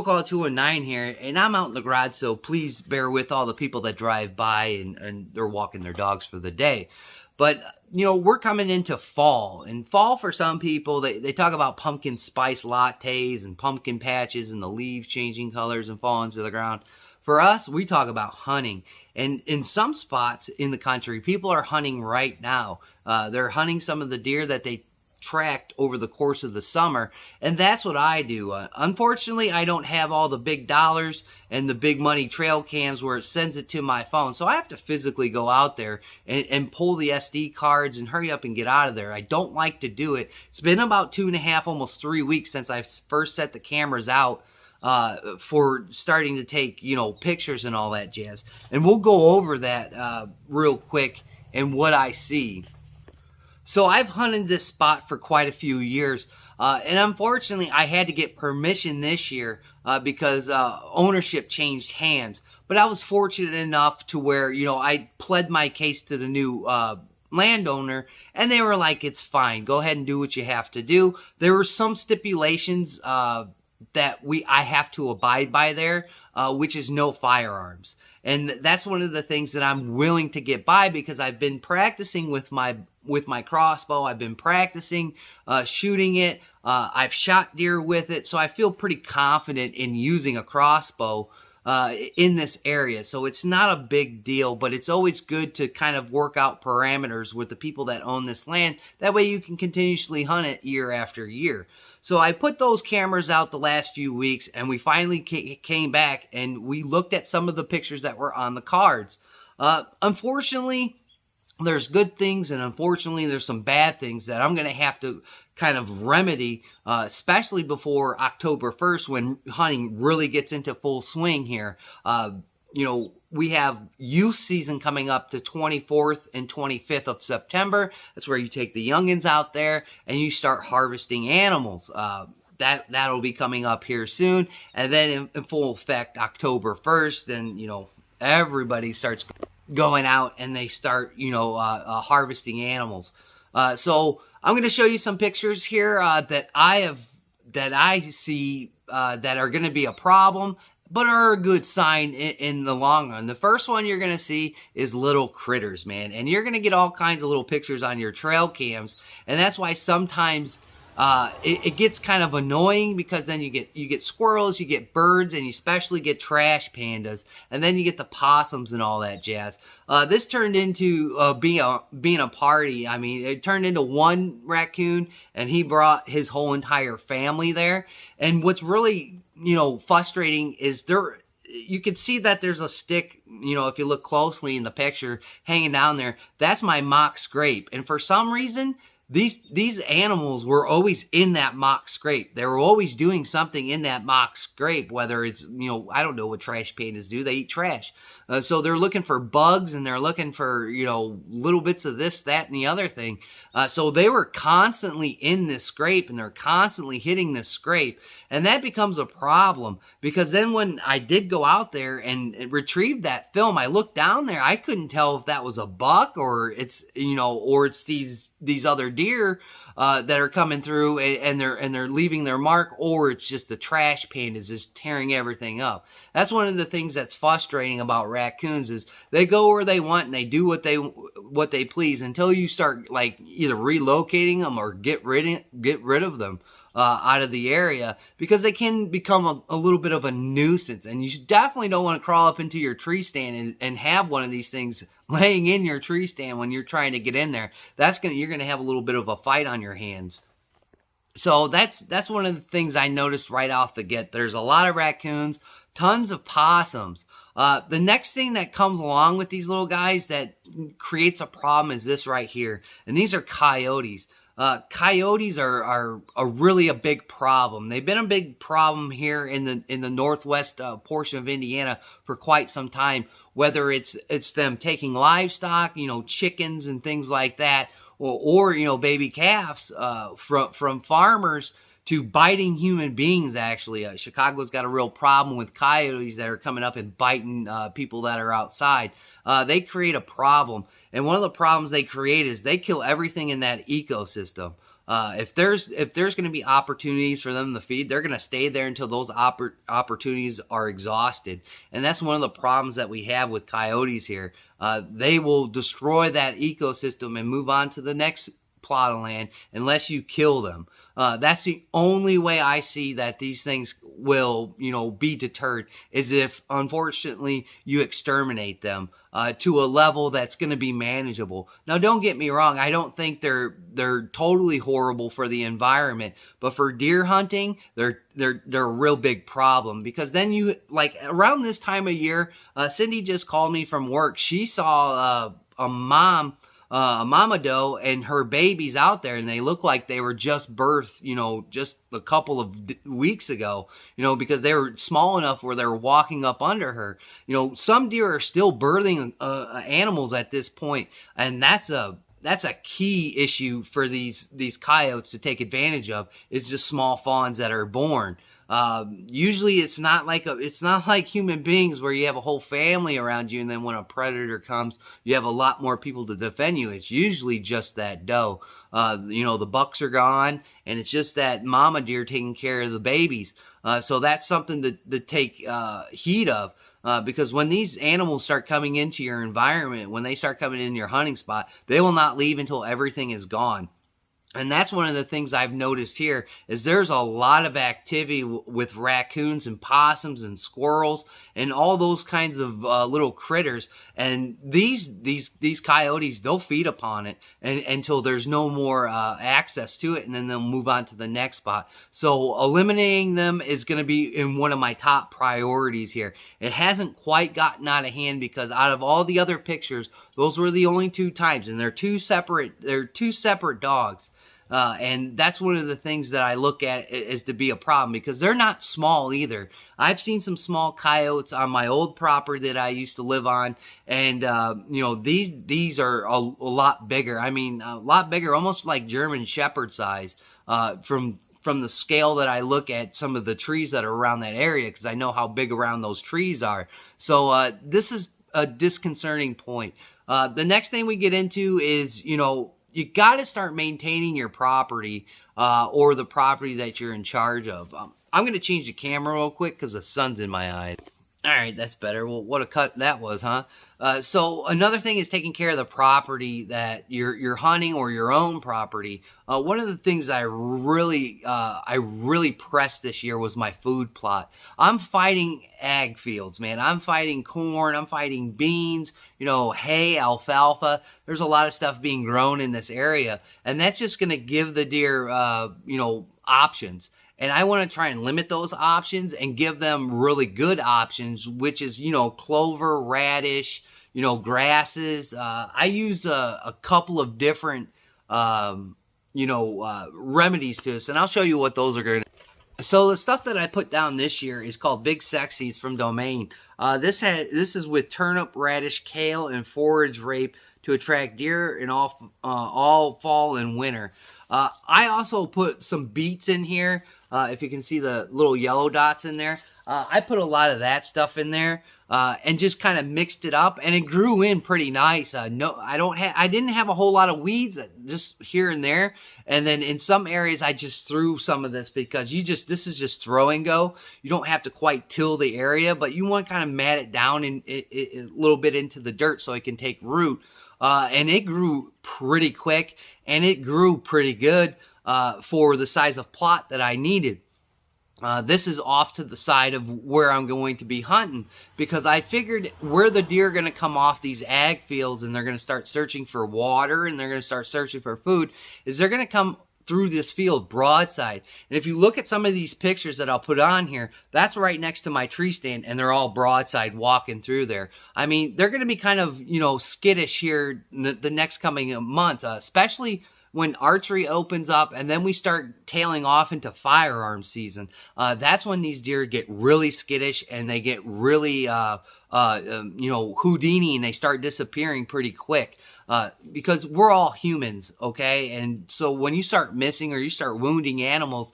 Call 219 here, and I'm out in the garage, so please bear with all the people that drive by and they're walking their dogs for the day. But, you know, we're coming into fall, and fall for some people, they talk about pumpkin spice lattes and pumpkin patches and the leaves changing colors and falling to the ground. For us, we talk about hunting. And in some spots in the country, people are hunting right now. They're hunting some of the deer that they tracked over the course of the summer, and that's what I do. Unfortunately, I don't have all the big dollars and the big money trail cams where it sends it to my phone, so I have to physically go out there and pull the SD cards and hurry up and get out of there. I don't like to do it. It's been about 2.5, almost 3 weeks since I first set the cameras out for starting to take, you know, pictures and all that jazz, and we'll go over that real quick and what I see. So I've hunted this spot for quite a few years, and unfortunately I had to get permission this year because ownership changed hands. But I was fortunate enough to where, you know, I pled my case to the new landowner, and they were like, it's fine, go ahead and do what you have to do. There were some stipulations that I have to abide by there, which is no firearms. And that's one of the things that I'm willing to get by because I've been practicing with my crossbow. I've been practicing shooting it. I've shot deer with it, so I feel pretty confident in using a crossbow in this area. So it's not a big deal, but it's always good to kind of work out parameters with the people that own this land. That way you can continuously hunt it year after year. So I put those cameras out the last few weeks, and we finally came back and we looked at some of the pictures that were on the cards. Unfortunately, there's good things, and unfortunately, there's some bad things that I'm going to have to kind of remedy, especially before October 1st when hunting really gets into full swing here. You know, we have youth season coming up the 24th and 25th of September. That's where you take the youngins out there and you start harvesting animals. That'll be coming up here soon. And then in full effect October 1st, then, you know, everybody starts going out and they start, you know, harvesting animals. So I'm going to show you some pictures here that I see that are going to be a problem, but are a good sign in the long run. The first one you're going to see is little critters, man. And you're going to get all kinds of little pictures on your trail cams. And that's why sometimes it gets kind of annoying because then you get squirrels, you get birds, and you especially get trash pandas. And then you get the possums and all that jazz. This turned into being a party. I mean, it turned into one raccoon, and he brought his whole entire family there. And what's really, you know, frustrating is you can see that there's a stick, you know, if you look closely in the picture hanging down there. That's my mock scrape. And for some reason, these animals were always in that mock scrape. They were always doing something in that mock scrape, whether it's, you know, I don't know what trash pandas do. They eat trash. So they're looking for bugs, and they're looking for, you know, little bits of this, that, and the other thing. So they were constantly in this scrape, and they're constantly hitting this scrape. And that becomes a problem because then when I did go out there and retrieve that film, I looked down there. I couldn't tell if that was a buck or it's, you know, or it's these other deer that are coming through and they're leaving their mark, or it's just the trash pandas just tearing everything up. That's one of the things that's frustrating about raccoons is they go where they want and they do what they please until you start like either relocating them or get rid of them out of the area, because they can become a little bit of a nuisance. And you definitely don't want to crawl up into your tree stand and have one of these things laying in your tree stand when you're trying to get in there. You're gonna have a little bit of a fight on your hands. So that's one of the things I noticed right off the get. There's a lot of raccoons, tons of possums. The next thing that comes along with these little guys that creates a problem is this right here, and these are coyotes. Coyotes are really a big problem. They've been a big problem here in the northwest portion of Indiana for quite some time. Whether it's them taking livestock, you know, chickens and things like that, or you know, baby calves from farmers to biting human beings. Actually, Chicago's got a real problem with coyotes that are coming up and biting people that are outside. They create a problem. And one of the problems they create is they kill everything in that ecosystem. If there's going to be opportunities for them to feed, they're going to stay there until those opportunities are exhausted. And that's one of the problems that we have with coyotes here. They will destroy that ecosystem and move on to the next plot of land unless you kill them. That's the only way I see that these things will, be deterred, is if, unfortunately, you exterminate them to a level that's going to be manageable. Now, don't get me wrong. I don't think they're totally horrible for the environment, but for deer hunting, they're a real big problem, because then you, like, around this time of year, Cindy just called me from work. She saw a mama doe and her babies out there, and they look like they were just birthed, just a couple of weeks ago, because they were small enough where they were walking up under her. Some deer are still birthing animals at this point, and that's a key issue for these coyotes to take advantage of, is just small fawns that are born. Usually it's not like human beings where you have a whole family around you, and then when a predator comes, you have a lot more people to defend you. It's usually just that doe. The bucks are gone, and it's just that mama deer taking care of the babies. So that's something to take heed of. Because when these animals start coming into your environment, when they start coming in your hunting spot, they will not leave until everything is gone. And that's one of the things I've noticed here, is there's a lot of activity with raccoons and possums and squirrels and all those kinds of little critters. And these coyotes, they'll feed upon it until there's no more access to it, and then they'll move on to the next spot. So eliminating them is going to be in one of my top priorities here. It hasn't quite gotten out of hand, because out of all the other pictures, those were the only 2 times, and they're two separate dogs. And that's one of the things that I look at as to be a problem, because they're not small either. I've seen some small coyotes on my old property that I used to live on, and these are a lot bigger. I mean, a lot bigger, almost like German Shepherd size, from the scale that I look at some of the trees that are around that area, because I know how big around those trees are. So this is a disconcerting point. The next thing we get into is, you got to start maintaining your property, or the property that you're in charge of. I'm going to change the camera real quick because the sun's in my eyes. All right, that's better. Well, what a cut that was, huh? So another thing is taking care of the property that you're hunting, or your own property. One of the things I really pressed this year was my food plot. I'm fighting ag fields, man. I'm fighting corn. I'm fighting beans, hay, alfalfa. There's a lot of stuff being grown in this area, and that's just going to give the deer, options. And I want to try and limit those options and give them really good options, which is, clover, radish, grasses. I use a couple of different, remedies to this, and I'll show you what those are going to. So the stuff that I put down this year is called Big Sexies from Domain. This is with turnip, radish, kale, and forage rape to attract deer in all fall and winter. I also put some beets in here. If you can see the little yellow dots in there, I put a lot of that stuff in there, and just kind of mixed it up, and it grew in pretty nice. I didn't have a whole lot of weeds, just here and there. And then in some areas, I just threw some of this, because this is just throw and go. You don't have to quite till the area, but you want to kind of mat it down a little bit into the dirt so it can take root. And it grew pretty quick, and it grew pretty good for the size of plot that I needed. This is off to the side of where I'm going to be hunting, because I figured where the deer are going to come off these ag fields, and they're going to start searching for water, and they're going to start searching for food, is they're going to come through this field broadside. And if you look at some of these pictures that I'll put on here, that's right next to my tree stand, and they're all broadside walking through there. I mean, they're going to be kind of, skittish here the next coming months, especially when archery opens up, and then we start tailing off into firearm season. That's when these deer get really skittish, and they get really, Houdini, and they start disappearing pretty quick. Because we're all humans, okay? And so when you start missing or you start wounding animals,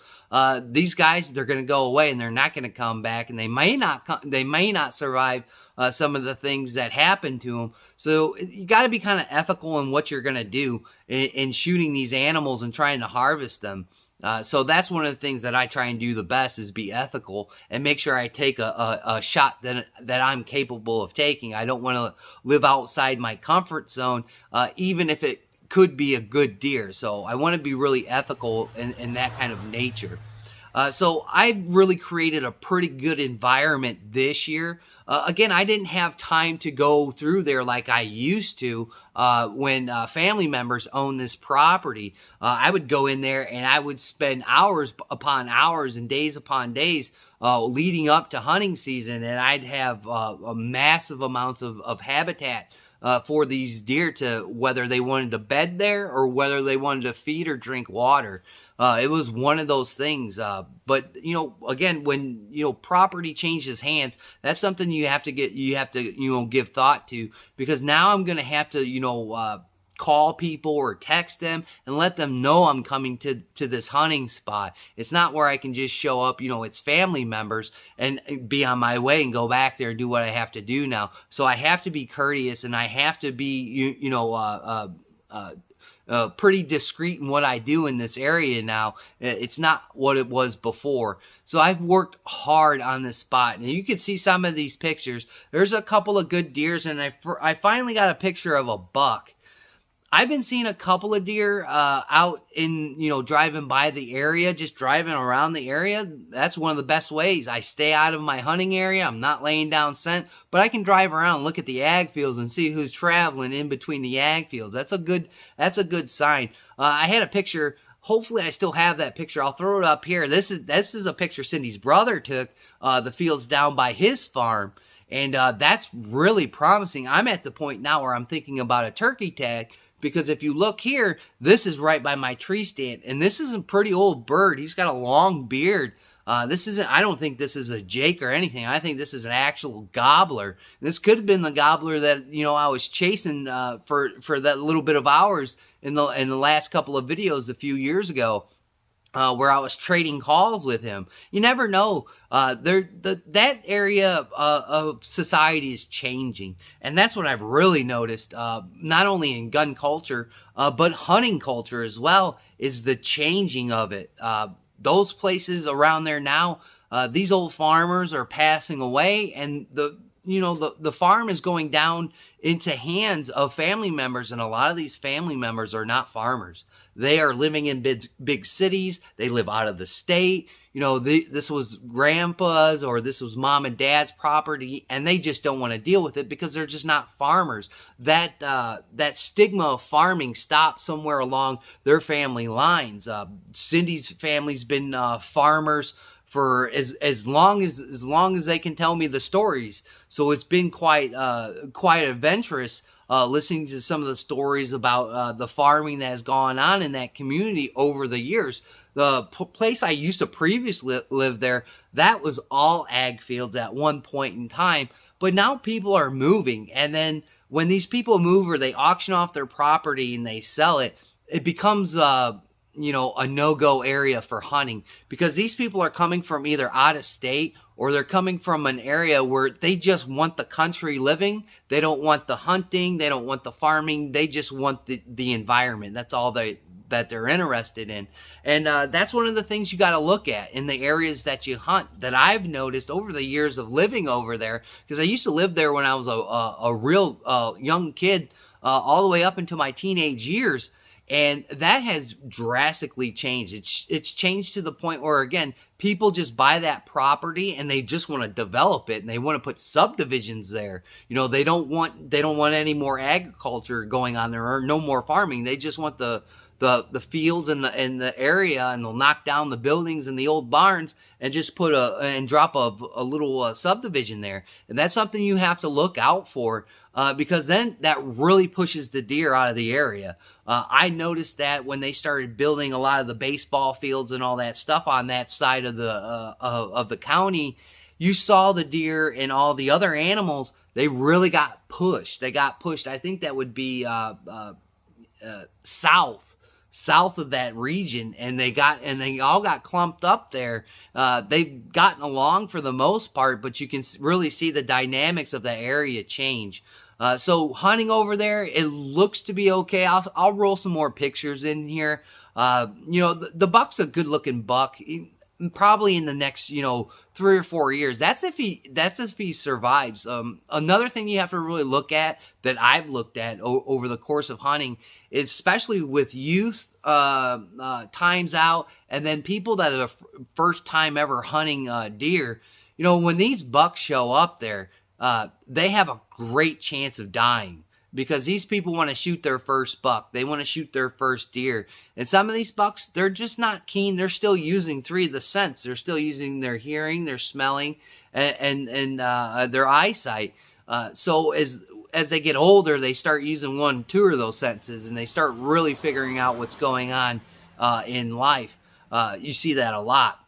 these guys, they're going to go away, and they're not going to come back, and they may not survive some of the things that happened to them. So you got to be kind of ethical in what you're going to do in shooting these animals and trying to harvest them. So that's one of the things that I try and do the best, is be ethical and make sure I take a shot that I'm capable of taking. I don't want to live outside my comfort zone, even if it could be a good deer. So I want to be really ethical in that kind of nature. So I really created a pretty good environment this year. Again, I didn't have time to go through there like I used to when family members owned this property. I would go in there and I would spend hours upon hours and days upon days leading up to hunting season, and I'd have a massive amounts of habitat for these deer, to whether they wanted to bed there or whether they wanted to feed or drink water. It was one of those things. But, again, when, property changes hands, that's something you have to give thought to, because now I'm going to have to, call people or text them and let them know I'm coming to this hunting spot. It's not where I can just show up, it's family members, and be on my way and go back there and do what I have to do now. So I have to be courteous, and I have to be, pretty discreet in what I do in this area now. It's not what it was before. So I've worked hard on this spot, and you can see some of these pictures. There's a couple of good deers, and I finally got a picture of a buck. I've been seeing a couple of deer out in, driving by the area, just driving around the area. That's one of the best ways. I stay out of my hunting area. I'm not laying down scent, but I can drive around and look at the ag fields and see who's traveling in between the ag fields. That's a good sign. I had a picture. Hopefully I still have that picture. I'll throw it up here. This is a picture Cindy's brother took, the fields down by his farm. And that's really promising. I'm at the point now where I'm thinking about a turkey tag, because if you look here, this is right by my tree stand, and this is a pretty old bird. He's got a long beard. I don't think this is a jake or anything. I think this is an actual gobbler. This could have been the gobbler that, I was chasing for that little bit of hours in the last couple of videos a few years ago. Where I was trading calls with him. You never know. That area of society is changing, and that's what I've really noticed. Not only in gun culture, but hunting culture as well, is the changing of it. Those places around there now, these old farmers are passing away, and the farm is going down into hands of family members, and a lot of these family members are not farmers. They are living in big cities. They live out of the state. This was grandpa's or this was mom and dad's property, and they just don't want to deal with it because they're just not farmers. That stigma of farming stopped somewhere along their family lines. Cindy's family's been farmers for as long as they can tell me the stories. So it's been quite adventurous. Listening to some of the stories about the farming that has gone on in that community over the years. The place I used to previously live there, that was all ag fields at one point in time. But now people are moving. And then when these people move or they auction off their property and they sell it, it becomes a no-go area for hunting, because these people are coming from either out of state or they're coming from an area where they just want the country living. They don't want the hunting. They don't want the farming. They just want the environment. That's all that they're interested in. And that's one of the things you got to look at in the areas that you hunt, that I've noticed over the years of living over there, because I used to live there when I was a real young kid, all the way up into my teenage years. And that has drastically changed. It's changed to the point where, again, people just buy that property and they just want to develop it, and they want to put subdivisions there. They don't want any more agriculture going on there, or no more farming. They just want the fields and the area, and they'll knock down the buildings and the old barns and just put drop a little subdivision there. And that's something you have to look out for. Because then that really pushes the deer out of the area. I noticed that when they started building a lot of the baseball fields and all that stuff on that side of the county, you saw the deer and all the other animals. They really got pushed. They got pushed. I think that would be south south of that region, and they all got clumped up there. They've gotten along for the most part, but you can really see the dynamics of the area change. So hunting over there, it looks to be okay. I'll roll some more pictures in here. The buck's a good looking buck. Probably in the next, 3 or 4 years. That's if he survives. Another thing you have to really look at, that I've looked at over the course of hunting, especially with youth times out, and then people that are first time ever hunting deer. When these bucks show up there, they have a great chance of dying, because these people want to shoot their first buck. They want to shoot their first deer. And some of these bucks, they're just not keen. They're still using 3 of the sense. They're still using their hearing, their smelling, and their eyesight. So as they get older, they start using 1, 2 of those senses, and they start really figuring out what's going on in life. You see that a lot.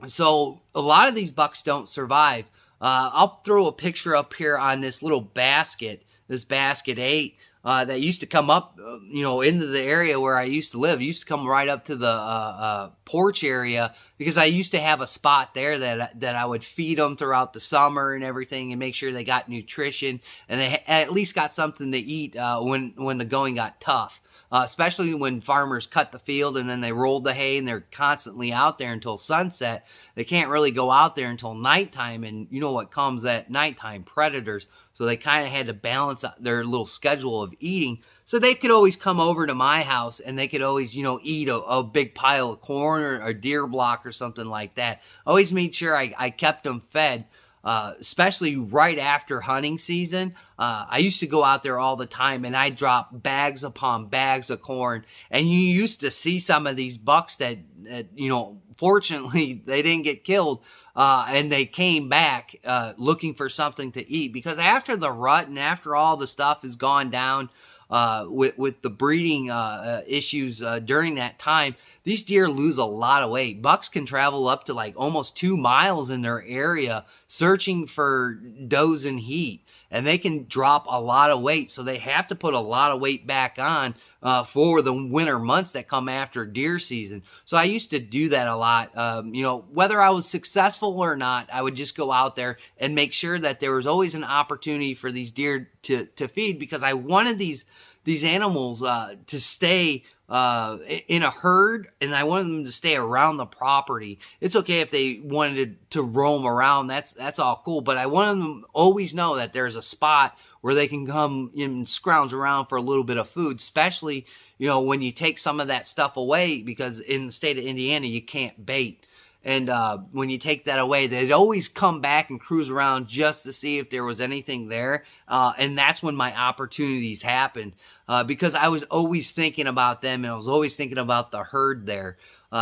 So a lot of these bucks don't survive. I'll throw a picture up here on this little basket. This basket 8 that used to come up, into the area where I used to live. It used to come right up to the porch area, because I used to have a spot there that I would feed them throughout the summer and everything, and make sure they got nutrition and they at least got something to eat when the going got tough. Especially when farmers cut the field and then they rolled the hay and they're constantly out there until sunset. They can't really go out there until nighttime, and you know what comes at nighttime? Predators. So they kind of had to balance their little schedule of eating. So they could always come over to my house, and they could always, eat a big pile of corn or a deer block or something like that. I always made sure I kept them fed. Especially right after hunting season. I used to go out there all the time, and I'd drop bags upon bags of corn. And you used to see some of these bucks that fortunately they didn't get killed, and they came back looking for something to eat. Because after the rut and after all the stuff has gone down with the breeding issues during that time, these deer lose a lot of weight. Bucks can travel up to like almost 2 miles in their area searching for does and heat, and they can drop a lot of weight. So they have to put a lot of weight back on for the winter months that come after deer season. So I used to do that a lot. Whether I was successful or not, I would just go out there and make sure that there was always an opportunity for these deer to feed, because I wanted these animals to stay in a herd, and I wanted them to stay around the property. It's okay if they wanted to roam around, that's all cool, but I wanted them to always know that there's a spot where they can come and scrounge around for a little bit of food, especially when you take some of that stuff away, because in the state of Indiana you can't bait. And when you take that away, they'd always come back and cruise around just to see if there was anything there. And that's when my opportunities happened, because I was always thinking about them, and I was always thinking about the herd there.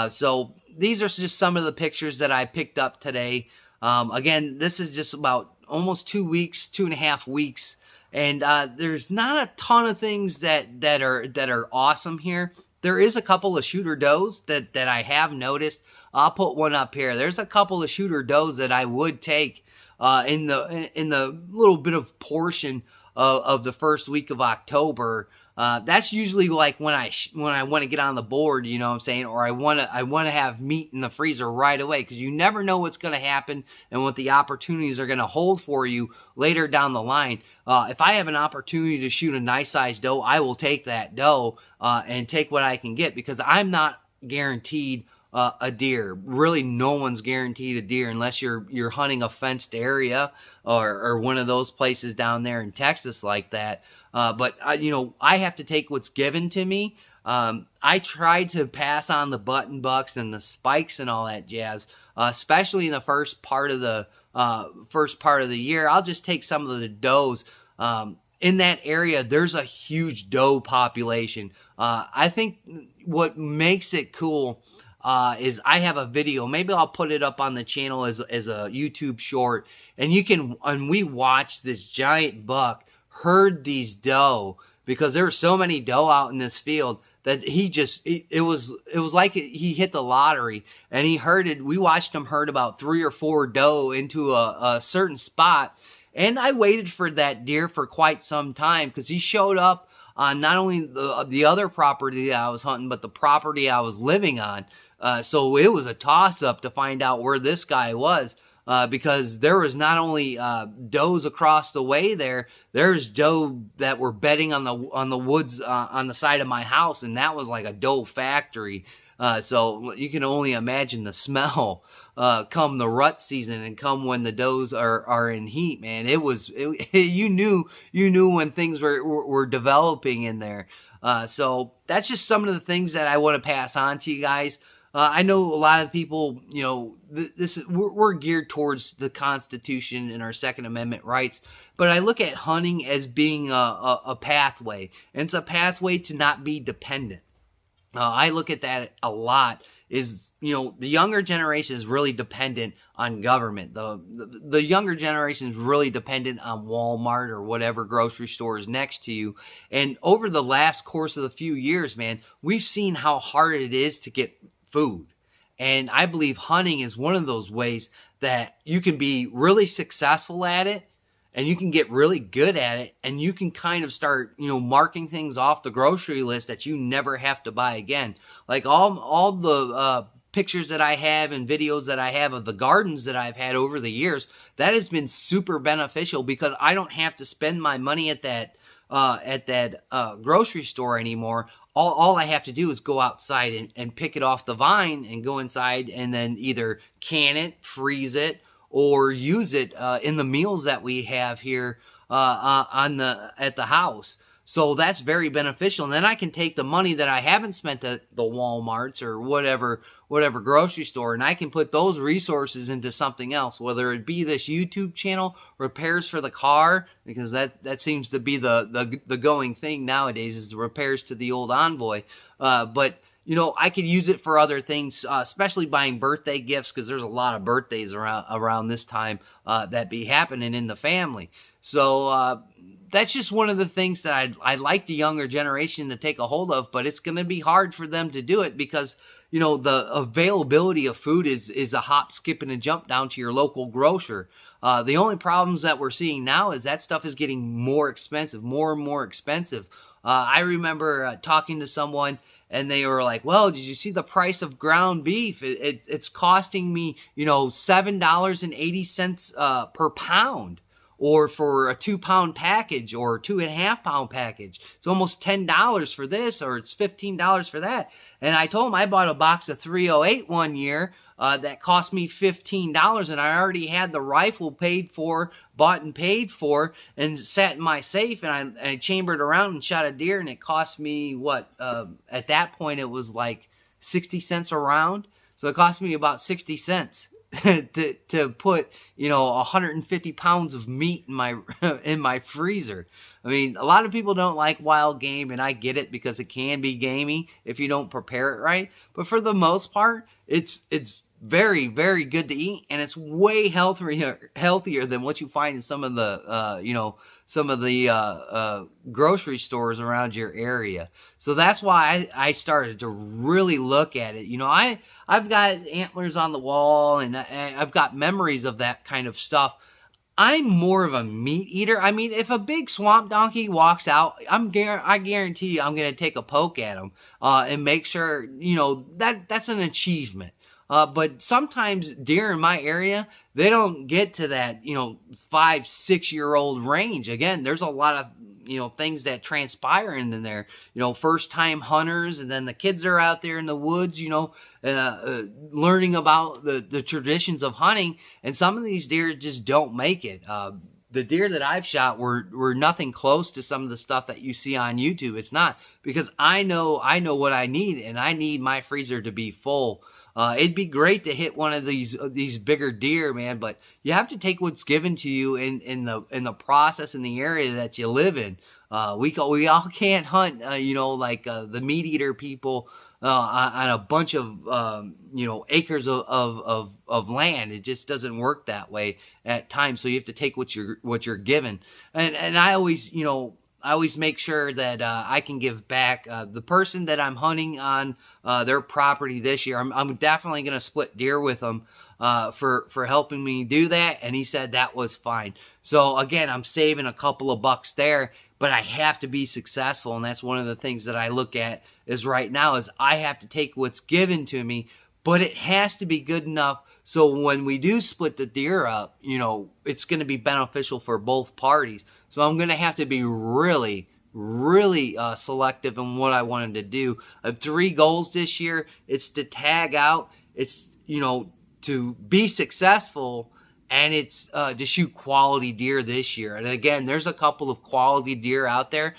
So these are just some of the pictures that I picked up today. Again, this is just about almost 2 weeks, 2.5 weeks. And there's not a ton of things that are awesome here. There is a couple of shooter does that I have noticed. I'll put one up here. There's a couple of shooter does that I would take in the little bit of portion of the first week of October. That's usually like when I want to get on the board, you know what I'm saying, or I want to have meat in the freezer right away, because you never know what's going to happen and what the opportunities are going to hold for you later down the line. If I have an opportunity to shoot a nice sized doe, I will take that doe and take what I can get, because I'm not guaranteed a deer. Really, no one's guaranteed a deer unless you're hunting a fenced area or one of those places down there in Texas like that. But I have to take what's given to me. I tried to pass on the button bucks and the spikes and all that jazz, especially in the first part of the year. I'll just take some of the does. In that area, there's a huge doe population. I think what makes it cool is I have a video. Maybe I'll put it up on the channel as a YouTube short, and we watched this giant buck herd these doe, because there were so many doe out in this field that it was like he hit the lottery, and we watched him herd about 3 or 4 doe into a certain spot. And I waited for that deer for quite some time, because he showed up on not only the other property that I was hunting, but the property I was living on. So it was a toss-up to find out where this guy was, because there was not only does across the way there's doe that were bedding on the woods on the side of my house, and that was like a doe factory. So you can only imagine the smell come the rut season and come when the does are in heat, man. You knew when things were developing in there. So that's just some of the things that I want to pass on to you guys. I know a lot of people, we're geared towards the Constitution and our Second Amendment rights, but I look at hunting as being a pathway, and it's a pathway to not be dependent. I look at that a lot. The younger generation is really dependent on government. The younger generation is really dependent on Walmart or whatever grocery store is next to you. And over the last course of the few years, man, we've seen how hard it is to get food. And I believe hunting is one of those ways that you can be really successful at it, and you can get really good at it, and you can kind of start, marking things off the grocery list that you never have to buy again. Like all the pictures that I have and videos that I have of the gardens that I've had over the years, that has been super beneficial because I don't have to spend my money at that grocery store anymore. All I have to do is go outside and pick it off the vine and go inside and then either can it, freeze it, or use it in the meals that we have here at the house. So that's very beneficial. And then I can take the money that I haven't spent at the Walmarts or whatever grocery store, and I can put those resources into something else, whether it be this YouTube channel, repairs for the car, because that seems to be the going thing nowadays, is the repairs to the old Envoy. But I could use it for other things, especially buying birthday gifts, because there's a lot of birthdays around this time that be happening in the family. So that's just one of the things that I'd like the younger generation to take a hold of, but it's going to be hard for them to do it because, the availability of food is a hop, skip, and a jump down to your local grocer. The only problems that we're seeing now is that stuff is getting more expensive, more and more expensive. I remember talking to someone, and they were like, well, did you see the price of ground beef? It's costing me, $7.80 per pound. Or for a 2-pound package or 2.5-pound package. It's almost $10 for this, or it's $15 for that. And I told him I bought a box of 308 one year that cost me $15, and I already had the rifle bought and paid for, and sat in my safe, and I chambered around and shot a deer, and it cost me at that point it was like 60 cents a round. So it cost me about 60 cents. to put 150 pounds of meat in my freezer. I mean, a lot of people don't like wild game, and I get it because it can be gamey if you don't prepare it right. But for the most part, it's very, very good to eat, and it's way healthier than what you find in some of the grocery stores around your area. So that's why I started to really look at it. I've got antlers on the wall, and I've got memories of that kind of stuff. I'm more of a meat eater. I mean, if a big swamp donkey walks out, I guarantee you I'm going to take a poke at him and make sure, that's an achievement. But sometimes deer in my area, they don't get to that, 5-6-year-old range. Again, there's a lot of, things that transpire in there, first time hunters, and then the kids are out there in the woods, learning about the traditions of hunting. And some of these deer just don't make it. The deer that I've shot were nothing close to some of the stuff that you see on YouTube. It's not, because I know what I need, and I need my freezer to be full. It'd be great to hit one of these bigger deer, man, but you have to take what's given to you in the process in the area that you live in. We all can't hunt, like the meat eater people on a bunch of acres of land. It just doesn't work that way at times. So you have to take what you're given, and I always make sure that I can give back. The person that I'm hunting on their property this year, I'm definitely going to split deer with them for helping me do that. And he said that was fine. So again, I'm saving a couple of bucks there. but I have to be successful. And that's one of the things that I look at is right now is I have to take what's given to me, but it has to be good enough so when we do split the deer up, you know, it's going to be beneficial for both parties. So I'm going to have to be really selective in what I wanted to do. I have 3 goals this year. It's to tag out. It's, you know, to be successful, and it's to shoot quality deer this year. And again, there's a couple of quality deer out there.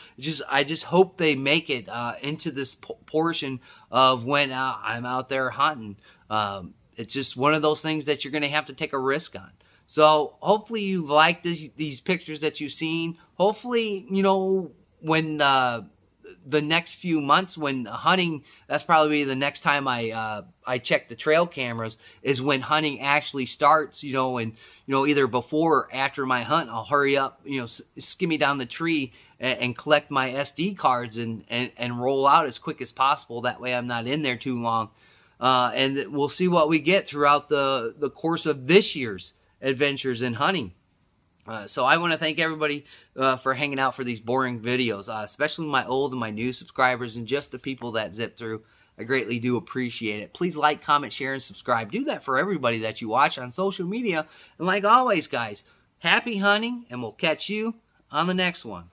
I just hope they make it into this portion of when I'm out there hunting. It's just one of those things that you're going to have to take a risk on. So hopefully you've liked these pictures that you've seen. Hopefully, you know, when the next few months when hunting, that's probably the next time I check the trail cameras, is when hunting actually starts, you know, and, you know, either before or after my hunt, I'll hurry up, you know, skimmy down the tree and collect my SD cards and roll out as quick as possible. That way I'm not in there too long. And we'll see what we get throughout the course of this year's adventures in hunting. So I want to thank everybody for hanging out for these boring videos, especially my old and my new subscribers and just the people that zip through. I greatly do appreciate it. Please like, comment, share, and subscribe. Do that for everybody that you watch on social media. And like always, guys, happy hunting, and we'll catch you on the next one.